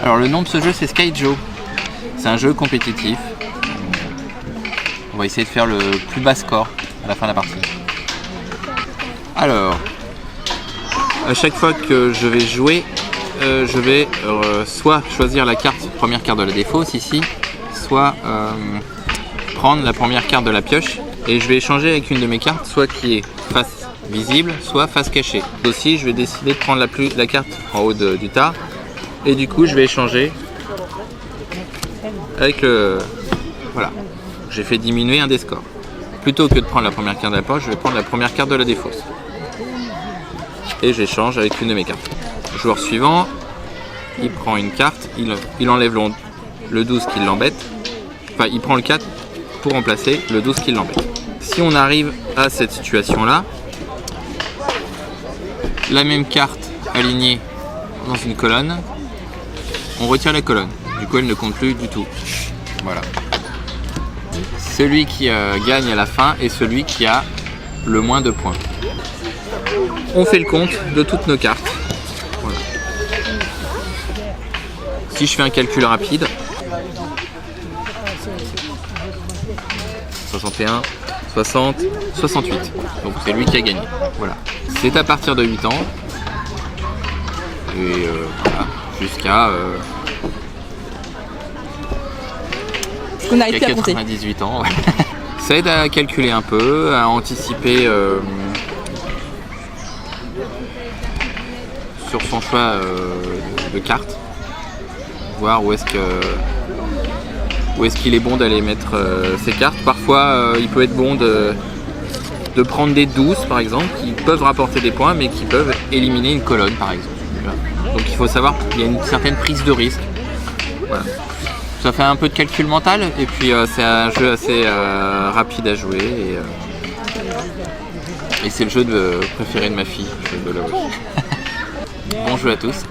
Alors le nom de ce jeu c'est Skyjo. C'est un jeu compétitif. On va essayer de faire le plus bas score à la fin de la partie. Alors, à chaque fois que je vais jouer, je vais soit choisir la première carte de la défausse ici, soit prendre la première carte de la pioche et je vais échanger avec une de mes cartes, soit qui est face visible, soit face cachée. Aussi, je vais décider de prendre la carte en haut du tas et du coup, je vais échanger avec le... Voilà, j'ai fait diminuer un des scores. Plutôt que de prendre la première carte de la poche, je vais prendre la première carte de la défausse. Et j'échange avec une de mes cartes. Joueur suivant, il prend une carte, il enlève le 12 qui l'embête. Enfin, il prend le 4 pour remplacer le 12 qui l'embête. Si on arrive à cette situation-là, la même carte alignée dans une colonne, on retire la colonne. Du coup, elle ne compte plus du tout. Voilà. Celui qui gagne à la fin est celui qui a le moins de points. On fait le compte de toutes nos cartes. Voilà. Si je fais un calcul rapide, 61, 60, 68. Donc c'est lui qui a gagné. Voilà. C'est à partir de 8 ans. Et voilà, jusqu'à... On n'arrive plus à compter. 98 ans. Ouais. Ça aide à calculer un peu, à anticiper sur son choix de cartes, voir où est-ce qu'il est bon d'aller mettre ses cartes. Parfois, il peut être bon de prendre des 12 par exemple, qui peuvent rapporter des points, mais qui peuvent éliminer une colonne par exemple. Voilà. Donc il faut savoir qu'il y a une certaine prise de risque. Voilà. Ça fait un peu de calcul mental et puis c'est un jeu assez rapide à jouer et c'est le jeu préféré de ma fille. Bon jeu à tous.